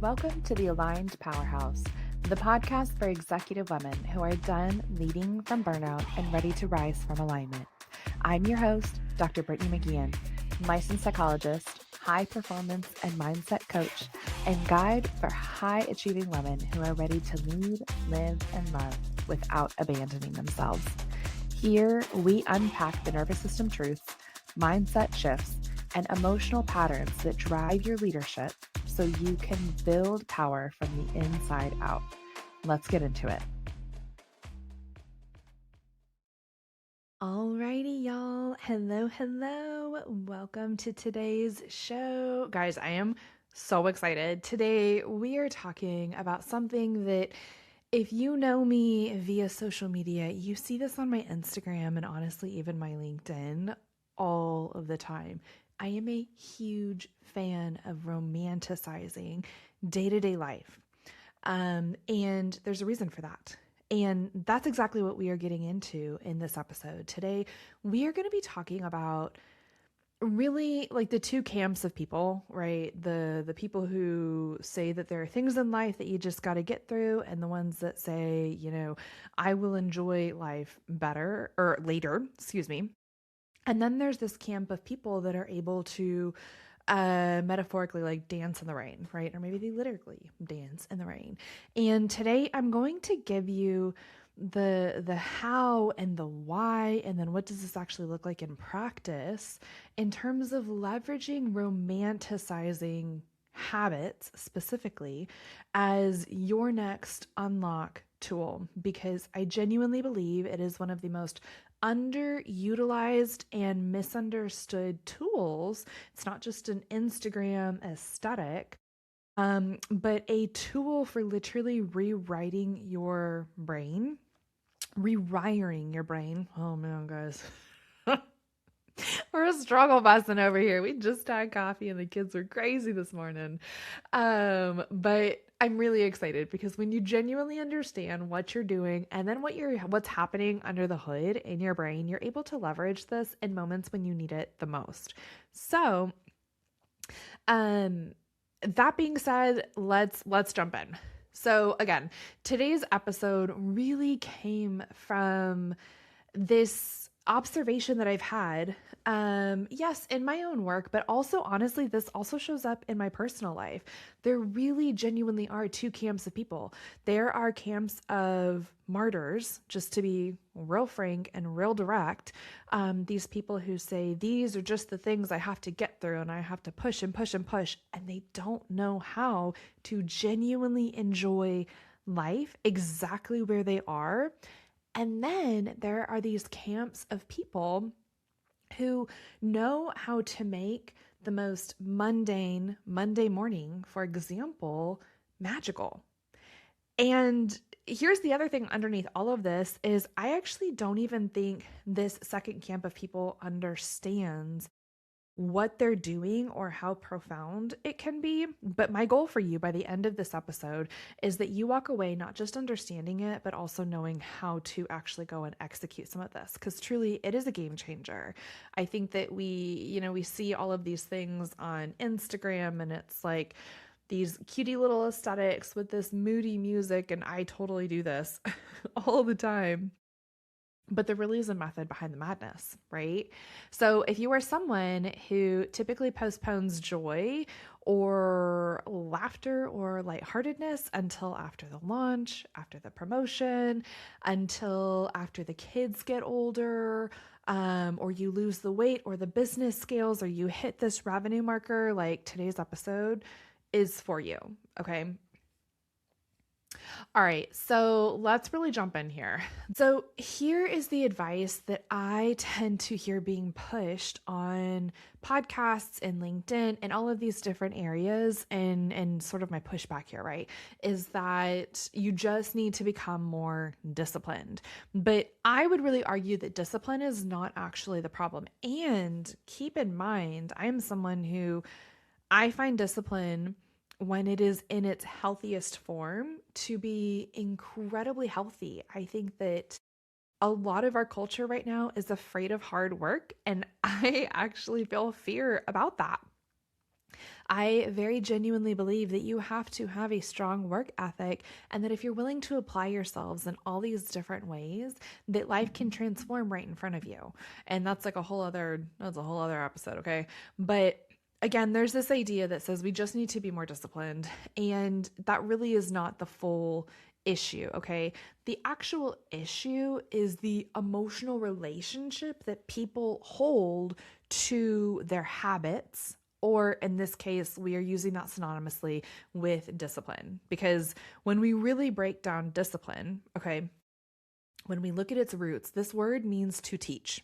Welcome to the Aligned Powerhouse, the podcast for executive women who are done leading from burnout and ready to rise from alignment. I'm your host, Dr. Brittany McGeehan, licensed psychologist, high performance and mindset coach, and guide for high achieving women who are ready to lead, live, and love without abandoning themselves. Here, we unpack the nervous system truths, mindset shifts, and emotional patterns that drive your leadership so you can build power from the inside out. Let's get into it. Alrighty, y'all. Hello. Welcome to today's show. Guys, I am so excited. Today, we are talking about something that if you know me via social media, you see this on my Instagram and honestly, even my LinkedIn all of the time. I am a huge fan of romanticizing day-to-day life. And there's a reason for that. And that's exactly what we are getting into in this episode. Today, we are going to be talking about really like the two camps of people, right? The people who say that there are things in life that you just got to get through, and the ones that say, I will enjoy life better or later, And then there's this camp of people that are able to metaphorically like dance in the rain, right? Or maybe they literally dance in the rain. And today I'm going to give you the how and the why, and then what does this actually look like in practice in terms of leveraging romanticizing habits specifically as your next unlock tool, because I genuinely believe it is one of the most underutilized and misunderstood tools. It's not just an Instagram aesthetic, but a tool for literally rewiring your brain. Oh man, guys. We're a struggle busting over here. We just had coffee and the kids were crazy this morning. But I'm really excited because when you genuinely understand what you're doing and then what's happening under the hood in your brain, you're able to leverage this in moments when you need it the most. So, that being said, let's jump in. So again, today's episode really came from this observation that I've had, yes, in my own work, but also honestly, this also shows up in my personal life. There really genuinely are two camps of people. There are camps of martyrs, just to be real frank and real direct. These people who say, these are just the things I have to get through and I have to push and push and push. And they don't know how to genuinely enjoy life exactly where they are. And then there are these camps of people who know how to make the most mundane Monday morning, for example, magical. And here's the other thing underneath all of this is I actually don't even think this second camp of people understands what they're doing or how profound it can be. But my goal for you by the end of this episode is that you walk away not just understanding it, but also knowing how to actually go and execute some of this, because truly it is a game changer. I think that we see all of these things on Instagram and it's like these cutie little aesthetics with this moody music, and I totally do this all the time. But there really is a method behind the madness, right? So if you are someone who typically postpones joy or laughter or lightheartedness until after the launch, after the promotion, until after the kids get older, or you lose the weight or the business scales, or you hit this revenue marker, like today's episode is for you, okay? All right, so let's really jump in here. So here is the advice that I tend to hear being pushed on podcasts and LinkedIn and all of these different areas, and sort of my pushback here, right, is that you just need to become more disciplined. But I would really argue that discipline is not actually the problem. And keep in mind, I am someone who I find discipline when it is in its healthiest form to be incredibly healthy. I think that a lot of our culture right now is afraid of hard work, and I actually feel fear about that. I very genuinely believe that you have to have a strong work ethic, and that if you're willing to apply yourselves in all these different ways, that life can transform right in front of you. And that's like that's a whole other episode, okay? But again, there's this idea that says we just need to be more disciplined, and that really is not the full issue, okay? The actual issue is the emotional relationship that people hold to their habits, or in this case, we are using that synonymously with discipline. Because when we really break down discipline, okay, when we look at its roots, this word means to teach,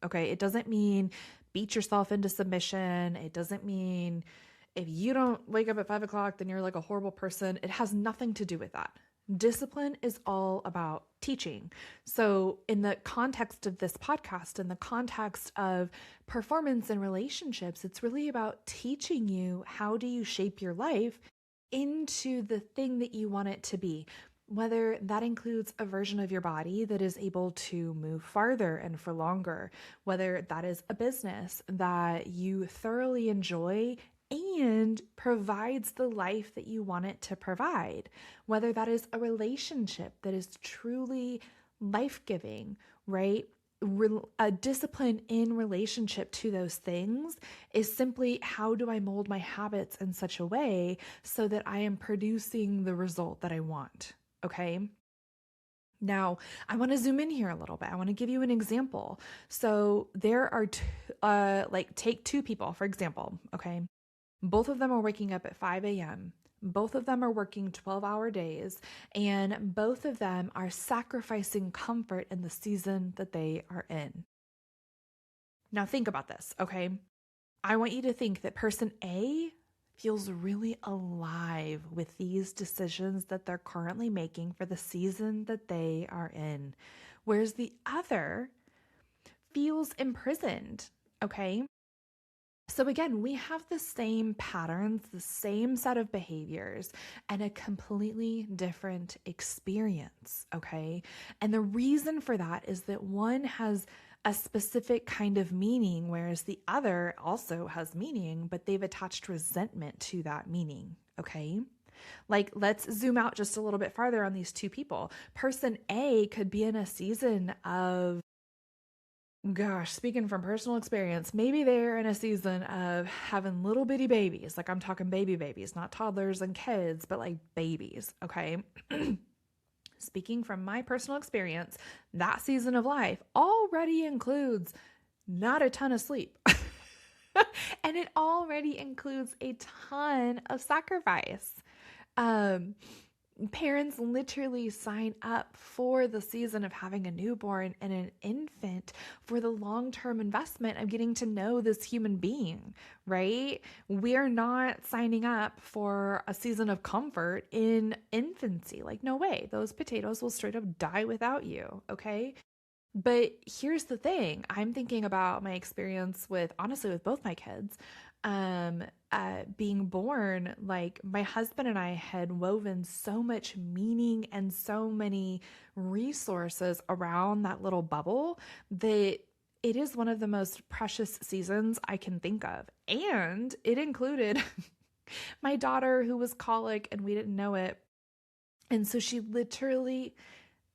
okay? It doesn't mean beat yourself into submission. It doesn't mean if you don't wake up at 5 o'clock, then you're like a horrible person. It has nothing to do with that. Discipline is all about teaching. So in the context of this podcast, in the context of performance and relationships, it's really about teaching you how do you shape your life into the thing that you want it to be. Whether that includes a version of your body that is able to move farther and for longer, whether that is a business that you thoroughly enjoy and provides the life that you want it to provide, whether that is a relationship that is truly life-giving, right? A discipline in relationship to those things is simply, how do I mold my habits in such a way so that I am producing the result that I want? Okay. Now, I want to zoom in here a little bit. I want to give you an example. So there are, take two people, for example, okay? Both of them are waking up at 5 a.m. Both of them are working 12-hour days, and both of them are sacrificing comfort in the season that they are in. Now, think about this, okay? I want you to think that person A feels really alive with these decisions that they're currently making for the season that they are in, whereas the other feels imprisoned, okay? So again, we have the same patterns, the same set of behaviors, and a completely different experience, okay? And the reason for that is that one has a specific kind of meaning, whereas the other also has meaning, but they've attached resentment to that meaning, okay? Like, let's zoom out just a little bit farther on these two people. Person A could be in a season of, gosh, speaking from personal experience, maybe they're in a season of having little bitty babies. Like, I'm talking babies, not toddlers and kids, but like babies, okay? Speaking from my personal experience, that season of life already includes not a ton of sleep. And it already includes a ton of sacrifice. Parents literally sign up for the season of having a newborn and an infant for the long-term investment of getting to know this human being, right? We're not signing up for a season of comfort in infancy. Like, no way. Those potatoes will straight up die without you, okay? But here's the thing. I'm thinking about my experience with, honestly, with both my kids. Being born, like, my husband and I had woven so much meaning and so many resources around that little bubble that it is one of the most precious seasons I can think of. And it included my daughter, who was colic, and we didn't know it. And so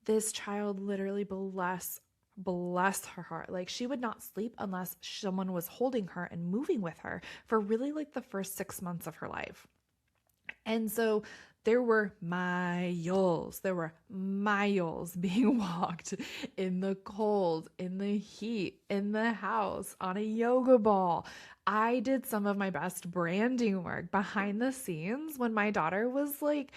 this child literally, bless her heart, like, she would not sleep unless someone was holding her and moving with her for really like the first 6 months of her life. And so there were miles being walked in the cold, in the heat, in the house, on a yoga ball. I did some of my best branding work behind the scenes when my daughter was like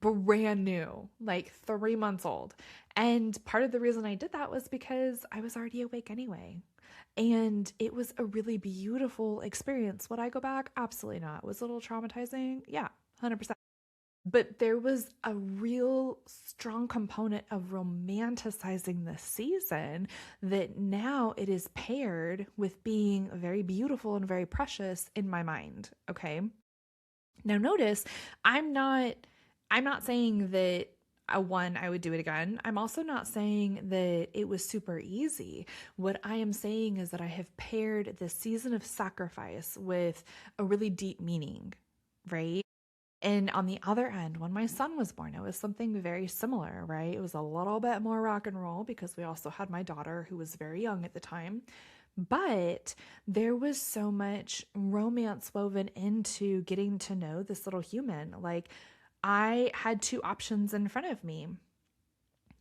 brand new, like 3 months old. And part of the reason I did that was because I was already awake anyway. And it was a really beautiful experience. Would I go back? Absolutely not. Was it a little traumatizing? Yeah, 100%. But there was a real strong component of romanticizing the season that now it is paired with being very beautiful and very precious in my mind. Okay. Now notice, I'm not saying that one, I would do it again. I'm also not saying that it was super easy. What I am saying is that I have paired this season of sacrifice with a really deep meaning, right? And on the other end, when my son was born, it was something very similar, right? It was a little bit more rock and roll because we also had my daughter who was very young at the time. But there was so much romance woven into getting to know this little human. Like, I had two options in front of me.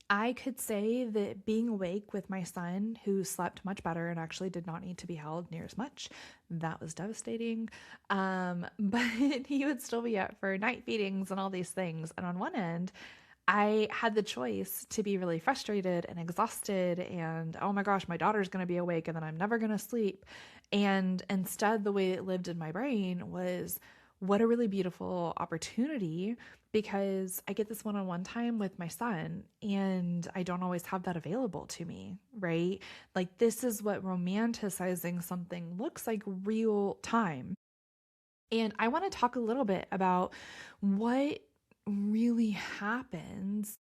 I could say that being awake with my son, who slept much better and actually did not need to be held near as much, that was devastating. But he would still be up for night feedings and all these things. And on one end, I had the choice to be really frustrated and exhausted and, oh my gosh, my daughter's going to be awake and then I'm never going to sleep. And instead, the way it lived in my brain was, what a really beautiful opportunity, because I get this one-on-one time with my son and I don't always have that available to me, right? Like, this is what romanticizing something looks like real time. And I want to talk a little bit about what really happens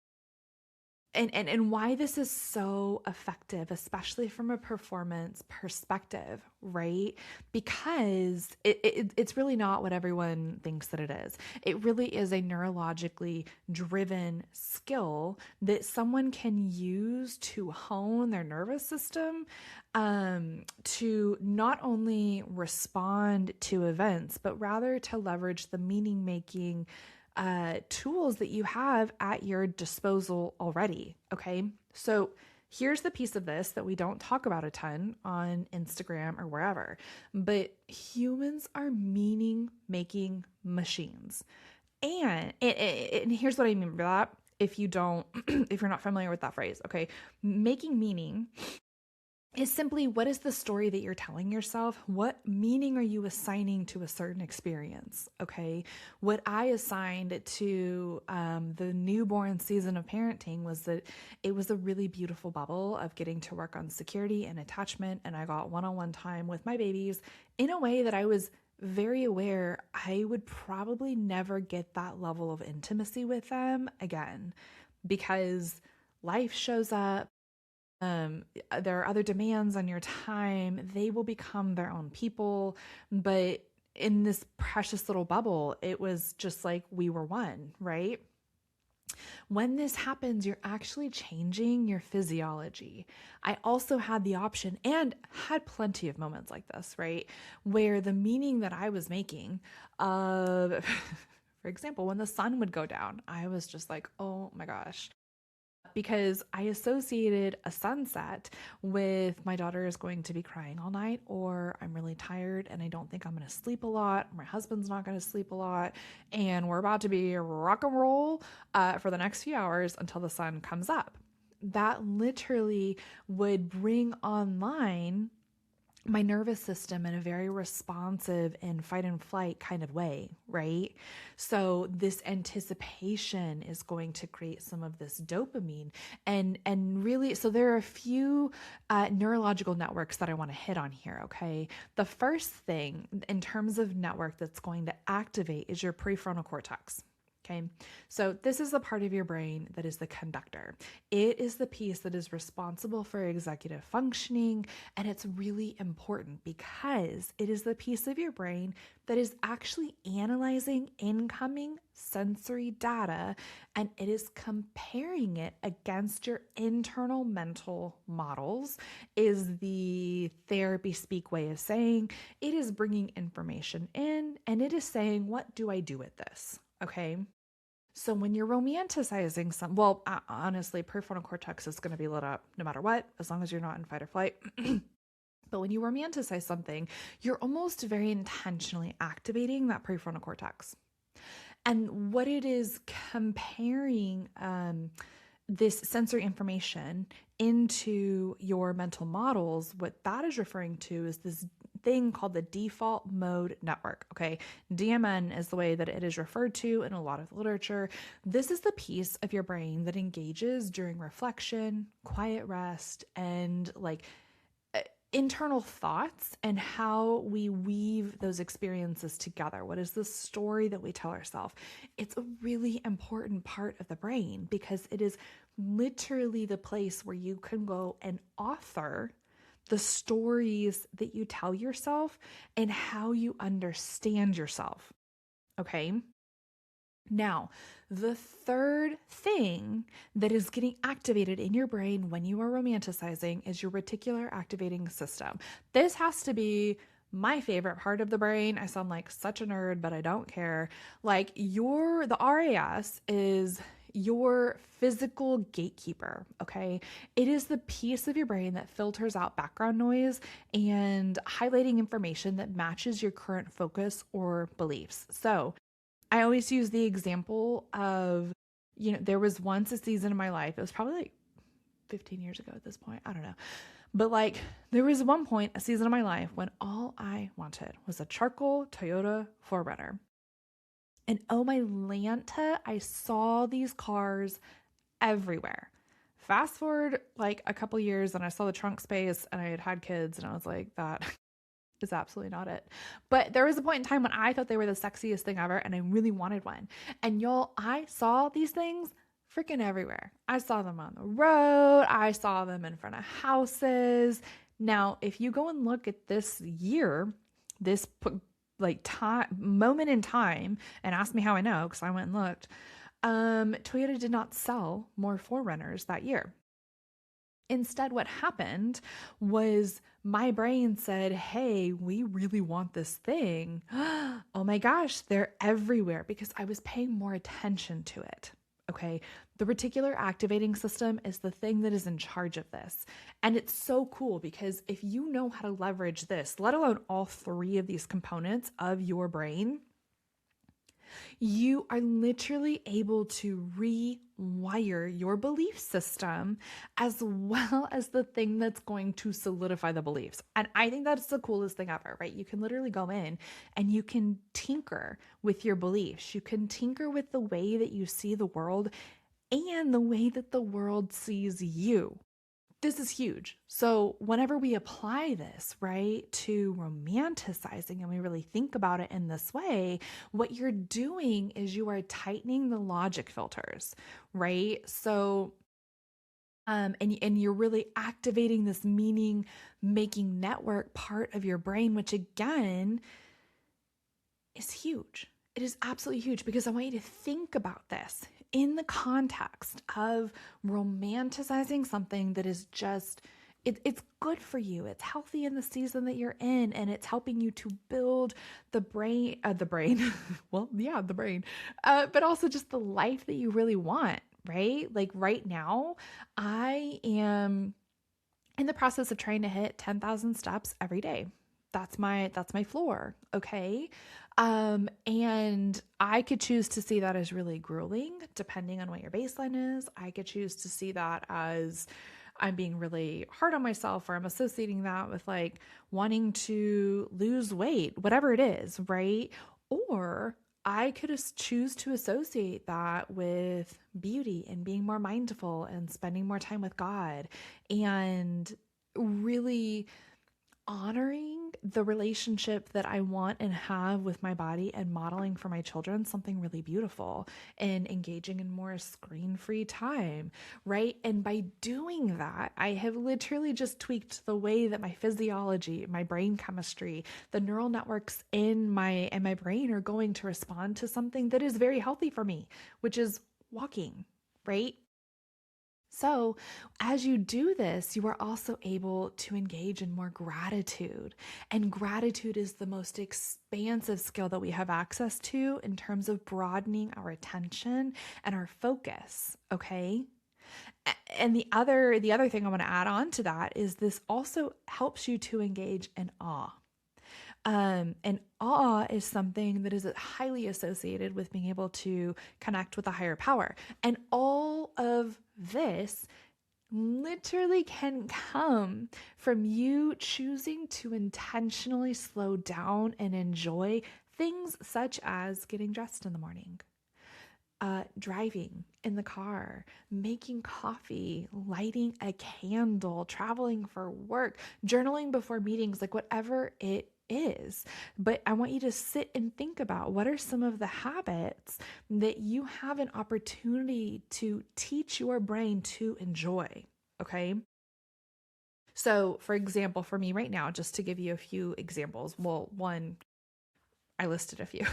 and why this is so effective, especially from a performance perspective, right? Because it's really not what everyone thinks that it is. It really is a neurologically driven skill that someone can use to hone their nervous system, to not only respond to events, but rather to leverage the meaning making tools that you have at your disposal already. Okay. So here's the piece of this that we don't talk about a ton on Instagram or wherever, but humans are meaning making machines. And here's what I mean by that. If you don't, if you're not familiar with that phrase, okay, making meaning is simply, what is the story that you're telling yourself? What meaning are you assigning to a certain experience? Okay. What I assigned to the newborn season of parenting was that it was a really beautiful bubble of getting to work on security and attachment. And I got one-on-one time with my babies in a way that I was very aware I would probably never get that level of intimacy with them again, because life shows up. There are other demands on your time. They will become their own people. But in this precious little bubble, it was just like we were one, right? When this happens, you're actually changing your physiology. I also had the option and had plenty of moments like this, right? Where the meaning that I was making of, for example, when the sun would go down, I was just like, oh my gosh. Because I associated a sunset with my daughter is going to be crying all night, or I'm really tired and I don't think I'm going to sleep a lot. My husband's not going to sleep a lot. And we're about to be rock and roll for the next few hours until the sun comes up. That literally would bring online my nervous system in a very responsive and fight and flight kind of way, right? So this anticipation is going to create some of this dopamine, and really, so there are a few neurological networks that I want to hit on here, okay? The first thing in terms of network that's going to activate is your prefrontal cortex. Okay, so this is the part of your brain that is the conductor. It is the piece that is responsible for executive functioning, and it's really important because it is the piece of your brain that is actually analyzing incoming sensory data, and it is comparing it against your internal mental models, is the therapy speak way of saying. It is bringing information in, and it is saying, what do I do with this? Okay. So when you're romanticizing honestly, prefrontal cortex is going to be lit up no matter what, as long as you're not in fight or flight. But when you romanticize something, you're almost very intentionally activating that prefrontal cortex. And what it is comparing this sensory information into your mental models, what that is referring to is this thing called the default mode network. Okay. DMN is the way that it is referred to in a lot of literature. This is the piece of your brain that engages during reflection, quiet rest, and internal thoughts and how we weave those experiences together. What is the story that we tell ourselves? It's a really important part of the brain because it is literally the place where you can go and author the stories that you tell yourself and how you understand yourself. Okay. Now, the third thing that is getting activated in your brain when you are romanticizing is your reticular activating system. This has to be my favorite part of the brain. I sound like such a nerd, but I don't care. Like the RAS is your physical gatekeeper, okay? It is the piece of your brain that filters out background noise and highlighting information that matches your current focus or beliefs. So, I always use the example of, there was once a season in my life, it was probably like 15 years ago at this point, I don't know. But like there was one point, a season of my life when all I wanted was a charcoal Toyota 4Runner. And oh my Lanta, I saw these cars everywhere. Fast forward like a couple years and I saw the trunk space and I had kids and I was like, that is absolutely not it. But there was a point in time when I thought they were the sexiest thing ever and I really wanted one. And y'all, I saw these things freaking everywhere. I saw them on the road. I saw them in front of houses. Now, if you go and look at this year, this moment in time and ask me how I know, because I went and looked, Toyota did not sell more 4Runners that year. Instead, what happened was my brain said, hey, we really want this thing. Oh my gosh, they're everywhere because I was paying more attention to it. Okay. The reticular activating system is the thing that is in charge of this. And it's so cool because if you know how to leverage this, let alone all three of these components of your brain, you are literally able to rewire your belief system as well as the thing that's going to solidify the beliefs. And I think that's the coolest thing ever, right? You can literally go in and you can tinker with your beliefs. You can tinker with the way that you see the world and the way that the world sees you. This is huge. So whenever we apply this, right, to romanticizing and we really think about it in this way, what you're doing is you are tightening the logic filters, right? So, and you're really activating this meaning making network part of your brain, which again is huge. It is absolutely huge because I want you to think about this in the context of romanticizing something that is just, it's good for you. It's healthy in the season that you're in, and it's helping you to build the brain, well, yeah, the brain, but also just the life that you really want, right? Like right now, I am in the process of trying to hit 10,000 steps every day. That's my floor. Okay. And I could choose to see that as really grueling, depending on what your baseline is. I could choose to see that as I'm being really hard on myself, or I'm associating that with like wanting to lose weight, whatever it is, right? Or I could choose to associate that with beauty and being more mindful and spending more time with God and really honoring the relationship that I want and have with my body and modeling for my children something really beautiful and engaging in more screen-free time, right? And by doing that, I have literally just tweaked the way that my physiology, my brain chemistry, the neural networks in my brain are going to respond to something that is very healthy for me, which is walking, right? So as you do this, you are also able to engage in more gratitude. And gratitude is the most expansive skill that we have access to in terms of broadening our attention and our focus, okay? And the other thing I want to add on to that is this also helps you to engage in awe. And awe is something that is highly associated with being able to connect with a higher power. And all of this literally can come from you choosing to intentionally slow down and enjoy things such as getting dressed in the morning, driving in the car, making coffee, lighting a candle, traveling for work, journaling before meetings, like whatever it is. But I want you to sit and think about what are some of the habits that you have an opportunity to teach your brain to enjoy. Okay. So, for example, for me right now, just to give you a few examples, well, one, I listed a few.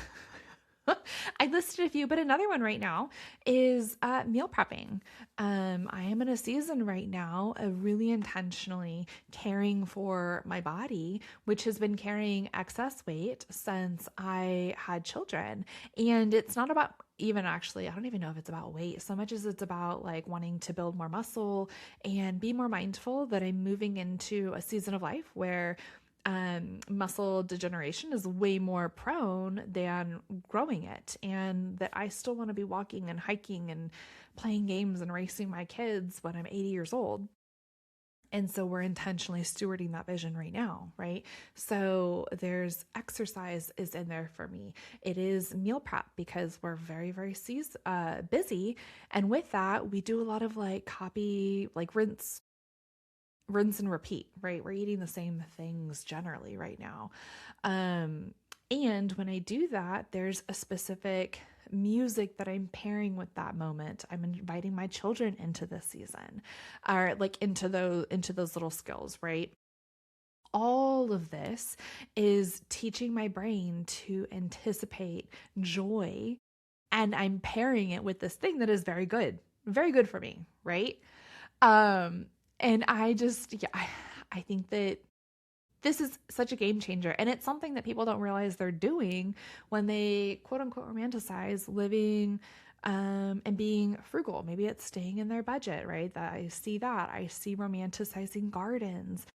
I listed a few, but another one right now is meal prepping. I am in a season right now of really intentionally caring for my body, which has been carrying excess weight since I had children. And it's not about even actually, I don't even know if it's about weight so much as it's about like wanting to build more muscle and be more mindful that I'm moving into a season of life where muscle degeneration is way more prone than growing it, and that I still want to be walking and hiking and playing games and racing my kids when I'm 80 years old. And so we're intentionally stewarding that vision right now, right? So there's exercise is in there for me. It is meal prep because we're very, very busy. And with that, we do a lot of like rinse and repeat, right? We're eating the same things generally right now. And when I do that, there's a specific music that I'm pairing with that moment. I'm inviting my children into this season, or like into those little skills, right? All of this is teaching my brain to anticipate joy, and I'm pairing it with this thing that is very good for me, right? Um, and I think that this is such a game changer. And it's something that people don't realize they're doing when they quote unquote romanticize living and being frugal. Maybe it's staying in their budget, right? I see romanticizing gardens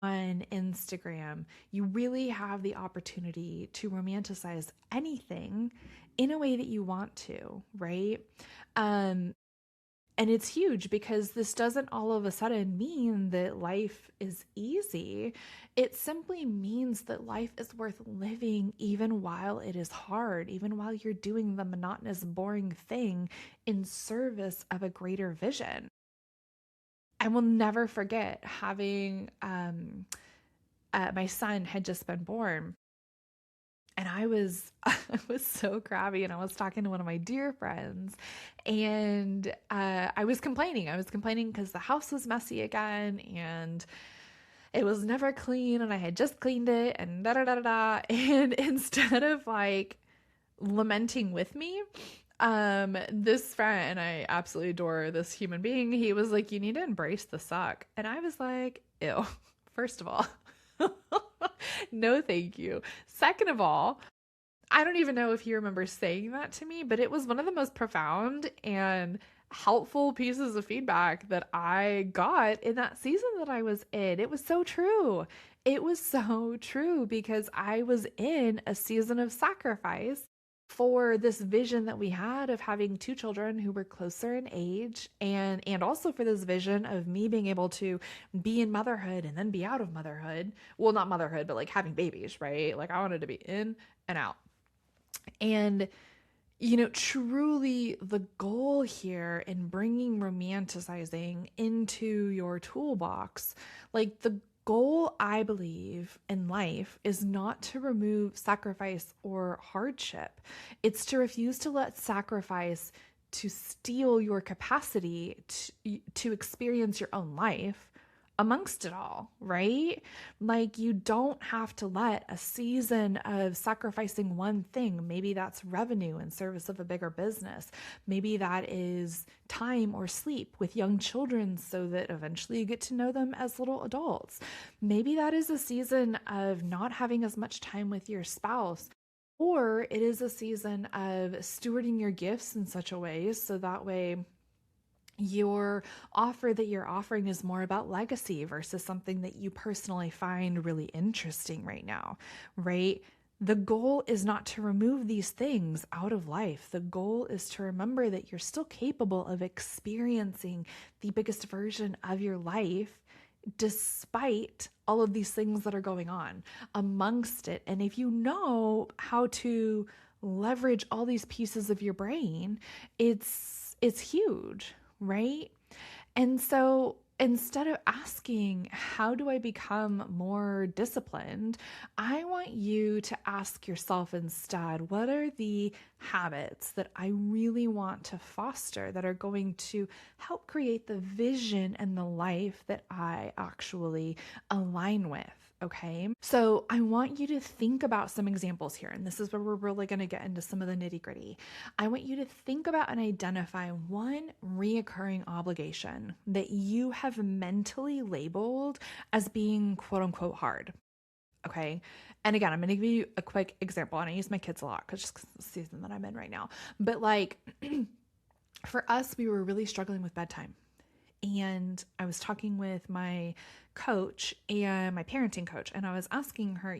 on Instagram. You really have the opportunity to romanticize anything in a way that you want to, right? And it's huge because this doesn't all of a sudden mean that life is easy. It simply means that life is worth living even while it is hard, even while you're doing the monotonous, boring thing in service of a greater vision. I will never forget having my son had just been born. And I was I was so crabby, and I was talking to one of my dear friends, and I was complaining. I was complaining because the house was messy again, and it was never clean, and I had just cleaned it, and da da da da da. And instead of like lamenting with me, this friend, and I absolutely adore this human being, he was like, "You need to embrace the suck," and I was like, "Ew." First of all. No, thank you. Second of all, I don't even know if he remembers saying that to me, but it was one of the most profound and helpful pieces of feedback that I got in that season that I was in. It was so true. It was so true because I was in a season of sacrifice for this vision that we had of having two children who were closer in age, and also for this vision of me being able to be in motherhood and then be out of motherhood. Well, not motherhood, but like having babies, right? Like I wanted to be in and out. And truly the goal here in bringing romanticizing into your toolbox, like the goal, I believe, in life is not to remove sacrifice or hardship. It's to refuse to let sacrifice to steal your capacity to experience your own life amongst it all, right? Like you don't have to let a season of sacrificing one thing, maybe that's revenue in service of a bigger business. Maybe that is time or sleep with young children so that eventually you get to know them as little adults. Maybe that is a season of not having as much time with your spouse. Or it is a season of stewarding your gifts in such a way so that way your offer that you're offering is more about legacy versus something that you personally find really interesting right now, right? The goal is not to remove these things out of life. The goal is to remember that you're still capable of experiencing the biggest version of your life despite all of these things that are going on amongst it. And if you know how to leverage all these pieces of your brain, it's huge, right? And so instead of asking, how do I become more disciplined? I want you to ask yourself instead, what are the habits that I really want to foster that are going to help create the vision and the life that I actually align with? Okay. So I want you to think about some examples here. And this is where we're really going to get into some of the nitty gritty. I want you to think about and identify one reoccurring obligation that you have mentally labeled as being quote unquote hard. Okay. And again, I'm going to give you a quick example. And I use my kids a lot because just the season that I'm in right now. But like for us, we were really struggling with bedtime. And I was talking with my coach and my parenting coach, and I was asking her,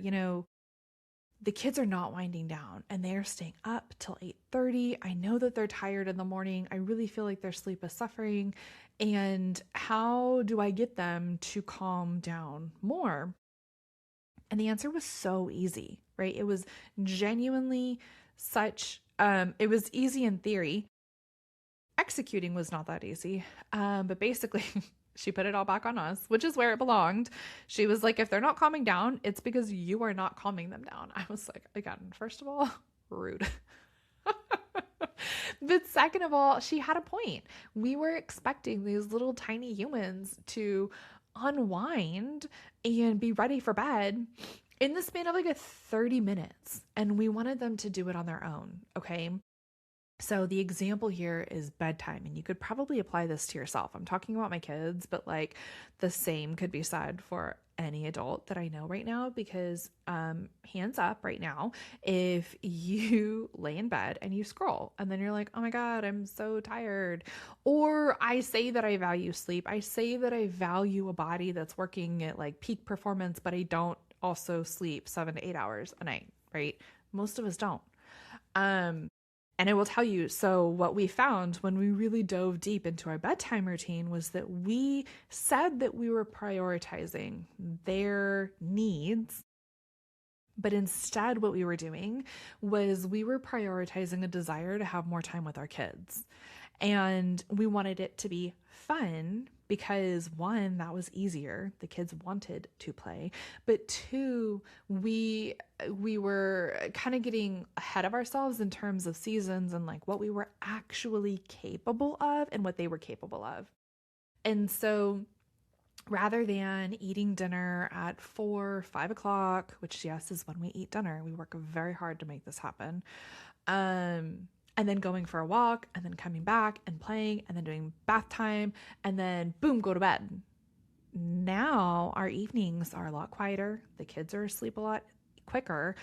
the kids are not winding down and they're staying up till 8:30. I know that they're tired in the morning. I really feel like their sleep is suffering. And how do I get them to calm down more? And the answer was so easy, right? It was genuinely it was easy in theory. Executing was not that easy. But basically, she put it all back on us, which is where it belonged. She was like, if they're not calming down, it's because you are not calming them down. I was like, again, first of all, rude. But second of all, she had a point. We were expecting these little tiny humans to unwind and be ready for bed in the span of like 30 minutes. And we wanted them to do it on their own. Okay. So the example here is bedtime, and you could probably apply this to yourself. I'm talking about my kids, but like the same could be said for any adult that I know right now, because hands up right now, if you lay in bed and you scroll and then you're like, oh my God, I'm so tired. Or I say that I value sleep. I say that I value a body that's working at like peak performance, but I don't also sleep 7 to 8 hours a night, right? Most of us don't. And I will tell you, so what we found when we really dove deep into our bedtime routine was that we said that we were prioritizing their needs, but instead what we were doing was we were prioritizing a desire to have more time with our kids. And we wanted it to be fun because one, that was easier. The kids wanted to play. But two, we were kind of getting ahead of ourselves in terms of seasons and like what we were actually capable of and what they were capable of. And so rather than eating dinner at 4, 5 o'clock, which yes, is when we eat dinner, we work very hard to make this happen. And then going for a walk and then coming back and playing and then doing bath time and then boom, go to bed. Now our evenings are a lot quieter. The kids are asleep a lot quicker.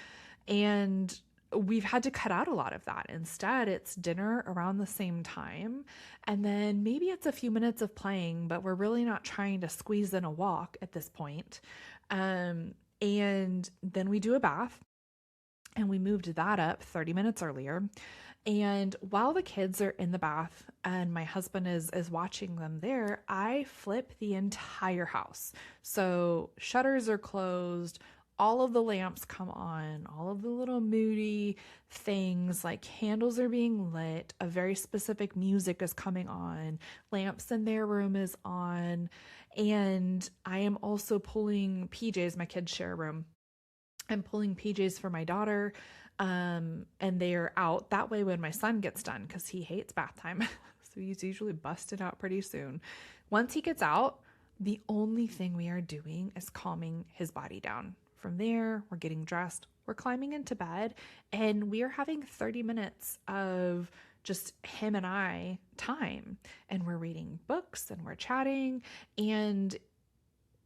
And we've had to cut out a lot of that. Instead, it's dinner around the same time. And then maybe it's a few minutes of playing, but we're really not trying to squeeze in a walk at this point. And then we do a bath. And we moved that up 30 minutes earlier. And while the kids are in the bath and my husband is watching them there, I flip the entire house. So shutters are closed, all of the lamps come on, all of the little moody things like candles are being lit, a very specific music is coming on, lamps in their room is on, and I am also pulling PJs, my kids share a room. I'm pulling PJs for my daughter, and they're out. That way when my son gets done, because he hates bath time, so he's usually busted out pretty soon. Once he gets out, the only thing we are doing is calming his body down. From there, we're getting dressed, we're climbing into bed, and we are having 30 minutes of just him and I time. And we're reading books and we're chatting, and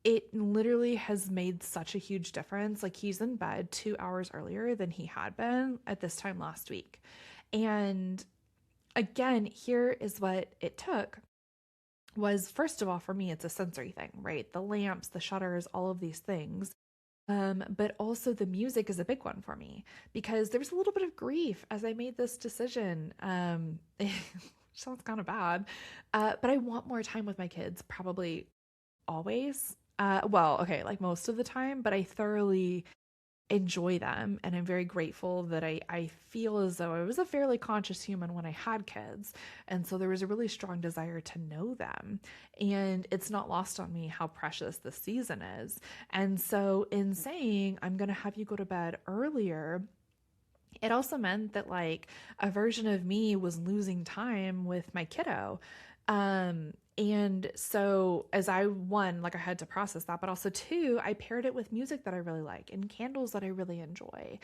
it literally has made such a huge difference. Like he's in bed 2 hours earlier than he had been at this time last week. And again, here is what it took was, first of all, for me, it's a sensory thing, right? The lamps, the shutters, all of these things. But also the music is a big one for me because there was a little bit of grief as I made this decision. It sounds kind of bad, but I want more time with my kids, probably always. Well, okay, like most of the time, but I thoroughly enjoy them. And I'm very grateful that I feel as though I was a fairly conscious human when I had kids. And so there was a really strong desire to know them. And it's not lost on me how precious this season is. And so in saying, I'm going to have you go to bed earlier, it also meant that like a version of me was losing time with my kiddo. And so as like I had to process that, but also two, I paired it with music that I really like and candles that I really enjoy.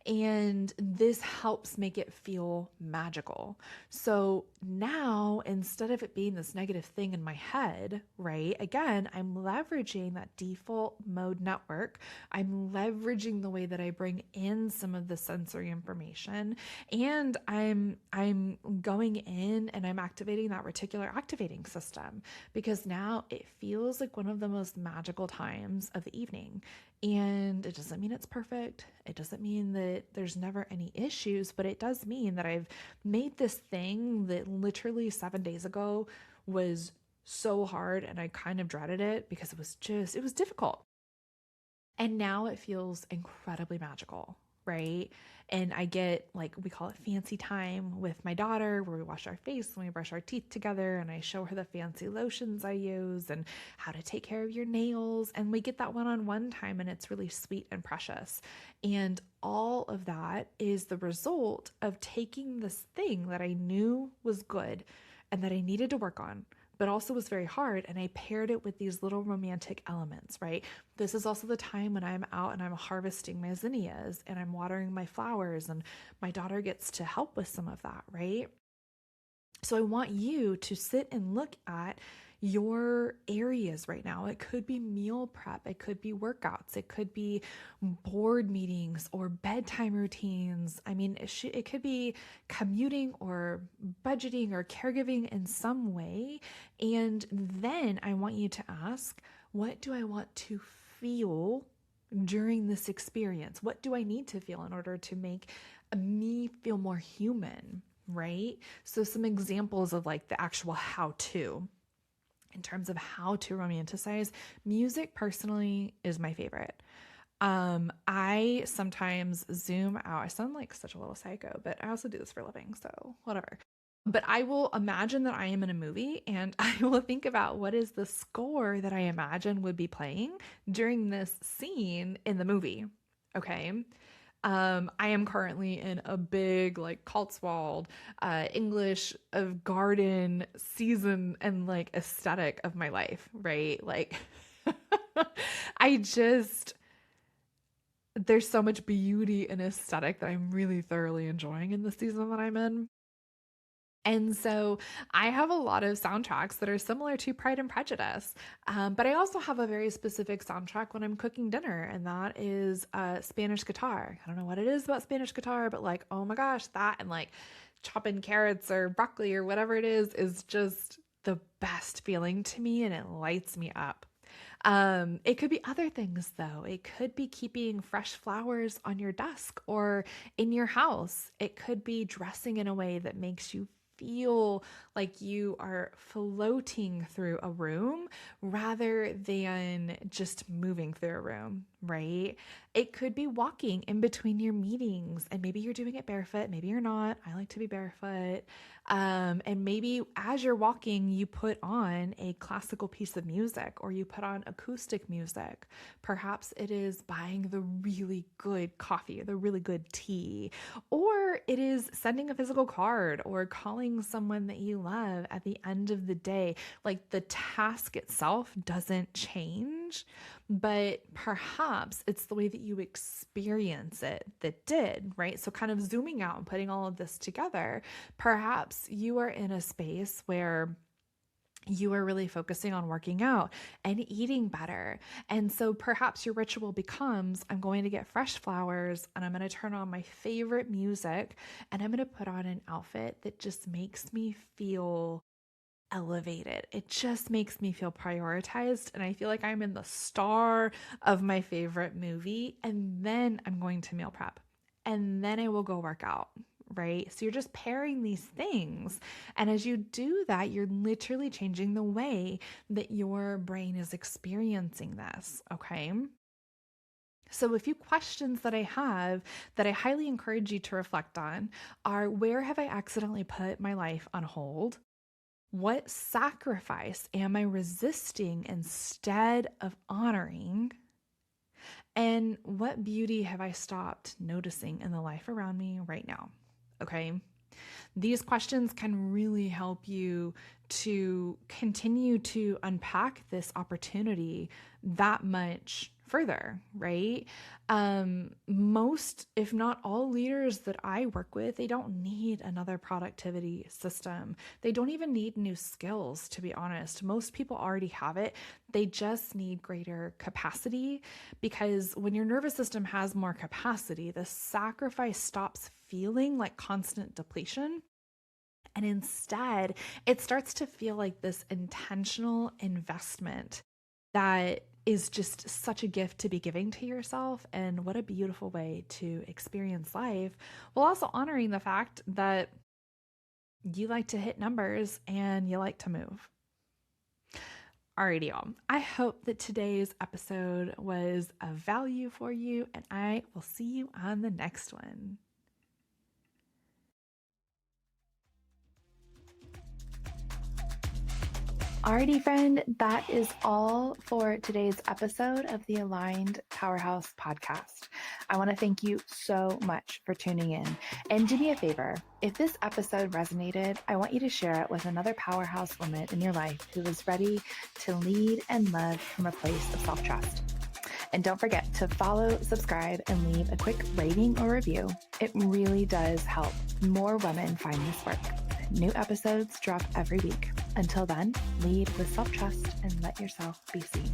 And this helps make it feel magical. So now instead of it being this negative thing in my head, right? Again, I'm leveraging that default mode network. I'm leveraging the way that I bring in some of the sensory information, and I'm going in and I'm activating that reticular activating system, because now it feels like one of the most magical times of the evening. And it doesn't mean it's perfect. It doesn't mean that there's never any issues, but it does mean that I've made this thing that literally 7 days ago was so hard and I kind of dreaded it because it was difficult. And now it feels incredibly magical, right? And I get, like, we call it fancy time with my daughter, where we wash our face and we brush our teeth together, and I show her the fancy lotions I use and how to take care of your nails. And we get that one-on-one time, and it's really sweet and precious. And all of that is the result of taking this thing that I knew was good and that I needed to work on, but also was very hard. And I paired it with these little romantic elements, right? This is also the time when I'm out and I'm harvesting my zinnias and I'm watering my flowers, and my daughter gets to help with some of that, right? So I want you to sit and look at your areas right now. It could be meal prep, it could be workouts, it could be board meetings or bedtime routines. I mean, it could be commuting or budgeting or caregiving in some way. And then I want you to ask, what do I want to feel during this experience? What do I need to feel in order to make me feel more human? Right? So some examples of like the actual how to, in terms of how to romanticize, music personally is my favorite. I sometimes zoom out. I sound like such a little psycho, but I also do this for a living, so whatever. But I will imagine that I am in a movie, and I will think about what is the score that I imagine would be playing during this scene in the movie. Okay. I am currently in a big, like, Cotswold, English of garden season and like aesthetic of my life, right? Like, I just, there's so much beauty and aesthetic that I'm really thoroughly enjoying in the season that I'm in. And so I have a lot of soundtracks that are similar to Pride and Prejudice. But I also have a very specific soundtrack when I'm cooking dinner, and that is Spanish guitar. I don't know what it is about Spanish guitar, but like, oh my gosh, that and like chopping carrots or broccoli or whatever it is just the best feeling to me, and it lights me up. It could be other things though. It could be keeping fresh flowers on your desk or in your house. It could be dressing in a way that makes you feel like you are floating through a room rather than just moving through a room, right? It could be walking in between your meetings, and maybe you're doing it barefoot, maybe you're not. I like to be barefoot. And maybe as you're walking, you put on a classical piece of music or you put on acoustic music. Perhaps it is buying the really good coffee or the really good tea, or it is sending a physical card or calling someone that you love at the end of the day. Like, the task itself doesn't change, but perhaps it's the way that you experience it that did, right? So kind of zooming out and putting all of this together, perhaps you are in a space where you are really focusing on working out and eating better. And so perhaps your ritual becomes, I'm going to get fresh flowers and I'm going to turn on my favorite music and I'm going to put on an outfit that just makes me feel elevated. It just makes me feel prioritized, and I feel like I'm in the star of my favorite movie. And then I'm going to meal prep, and then I will go work out, right? So you're just pairing these things, and as you do that, you're literally changing the way that your brain is experiencing this, okay? So a few questions that I have that I highly encourage you to reflect on are: where have I accidentally put my life on hold? What sacrifice am I resisting instead of honoring? And what beauty have I stopped noticing in the life around me right now? Okay. These questions can really help you to continue to unpack this opportunity that much further, right? Most, if not all leaders that I work with, they don't need another productivity system. They don't even need new skills, to be honest. Most people already have it. They just need greater capacity, because when your nervous system has more capacity, the sacrifice stops feeling like constant depletion. And instead, it starts to feel like this intentional investment that is just such a gift to be giving to yourself. And what a beautiful way to experience life, while also honoring the fact that you like to hit numbers and you like to move. Alrighty, y'all. I hope that today's episode was of value for you, and I will see you on the next one. Alrighty, friend, that is all for today's episode of the Aligned Powerhouse podcast. I want to thank you so much for tuning in. And do me a favor, if this episode resonated, I want you to share it with another powerhouse woman in your life who is ready to lead and love from a place of self-trust. And don't forget to follow, subscribe, and leave a quick rating or review. It really does help more women find this work. New episodes drop every week. Until then, lead with self-trust and let yourself be seen.